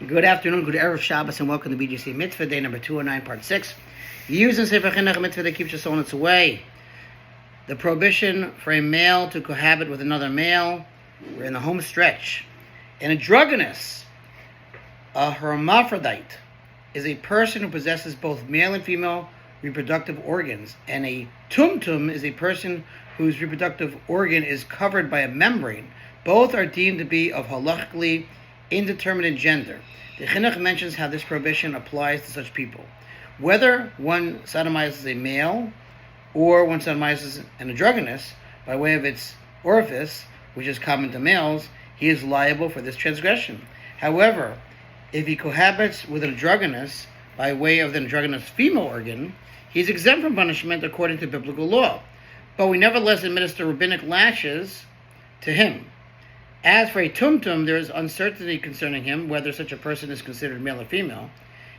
Good afternoon, good Erev Shabbos, and welcome to BJC Mitzvah Day number 209, part 6. Using Sefer Hachinuch, a mitzvah that keeps your soul in its way. The prohibition for a male to cohabit with another male. We're in the home stretch. An androgynous, a hermaphrodite, is a person who possesses both male and female reproductive organs, and a tumtum is a person whose reproductive organ is covered by a membrane. Both are deemed to be of halachically indeterminate gender. The Chinuch mentions how this prohibition applies to such people. Whether one sodomizes a male or one sodomizes an androgynous by way of its orifice, which is common to males, he is liable for this transgression. However, if he cohabits with an androgynous by way of the androgynous female organ, he is exempt from punishment according to biblical law. But we nevertheless administer rabbinic lashes to him. As for a tumtum, there is uncertainty concerning him, whether such a person is considered male or female.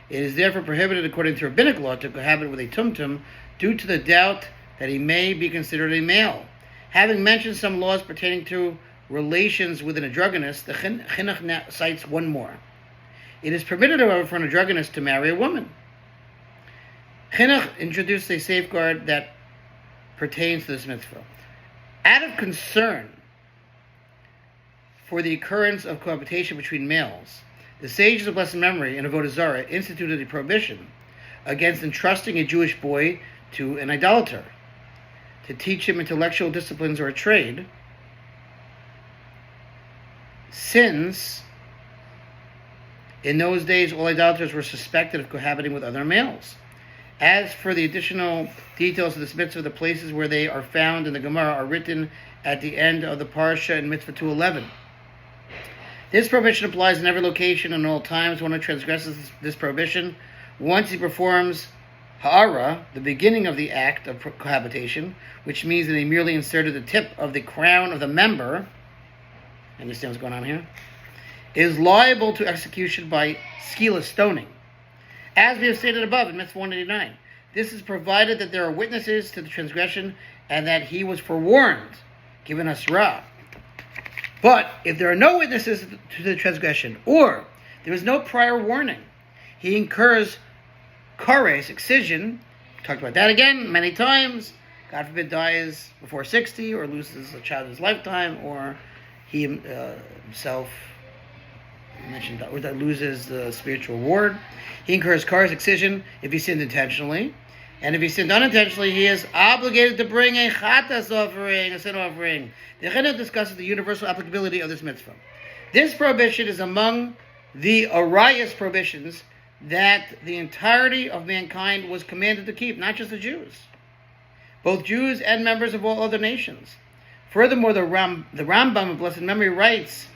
It is therefore prohibited according to rabbinic law to cohabit with a tumtum due to the doubt that he may be considered a male. Having mentioned some laws pertaining to relations with an androgynous, the Chinuch cites one more. It is permitted, however, for an androgynous to marry a woman. Chinuch introduced a safeguard that pertains to this mitzvah. Out of concern for the occurrence of cohabitation between males, the sages of blessed memory in Avodah Zarah instituted a prohibition against entrusting a Jewish boy to an idolater to teach him intellectual disciplines or a trade, since in those days all idolaters were suspected of cohabiting with other males. As for the additional details of this mitzvah, the places where they are found in the Gemara are written at the end of the parsha in Mitzvah 211. This prohibition applies in every location and all times. One who transgresses this prohibition, once he performs ha'ara, the beginning of the act of cohabitation, which means that he merely inserted the tip of the crown of the member, understand what's going on here, is liable to execution by skila, stoning. As we have stated above in Mitzvah 189, this is provided that there are witnesses to the transgression and that he was forewarned, given us ra. But if there are no witnesses to the transgression, or there is no prior warning, he incurs kares, excision. We talked about that again many times. God forbid dies before 60, or loses a child in his lifetime, or he himself mentioned or that loses the spiritual reward. He incurs kares, excision, if he sinned intentionally. And if he sinned unintentionally, he is obligated to bring a chatas offering, a sin offering. The Chinuch discusses the universal applicability of this mitzvah. This prohibition is among the Arias prohibitions that the entirety of mankind was commanded to keep, not just the Jews. Both Jews and members of all other nations. Furthermore, the Rambam of blessed memory writes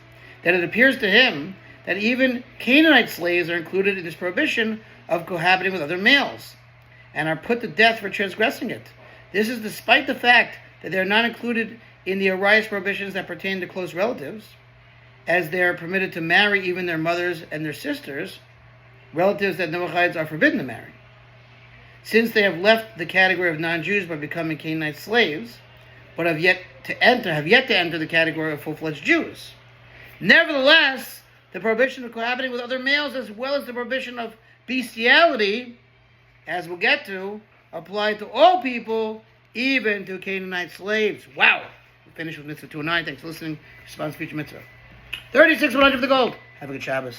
that it appears to him that even Canaanite slaves are included in this prohibition of cohabiting with other males, and are put to death for transgressing it. This is despite the fact that they are not included in the Arias prohibitions that pertain to close relatives, as they are permitted to marry even their mothers and their sisters, relatives that Noachites are forbidden to marry, since they have left the category of non-Jews by becoming Canaanite slaves, but have yet to enter the category of full-fledged Jews. Nevertheless, the prohibition of cohabiting with other males, as well as the prohibition of bestiality, as we'll get to, apply to all people, even to Canaanite slaves. Wow! We finished with Mitzvah 209. Thanks for listening. Response future Mitzvah 36, 100 for the gold. Have a good Shabbos.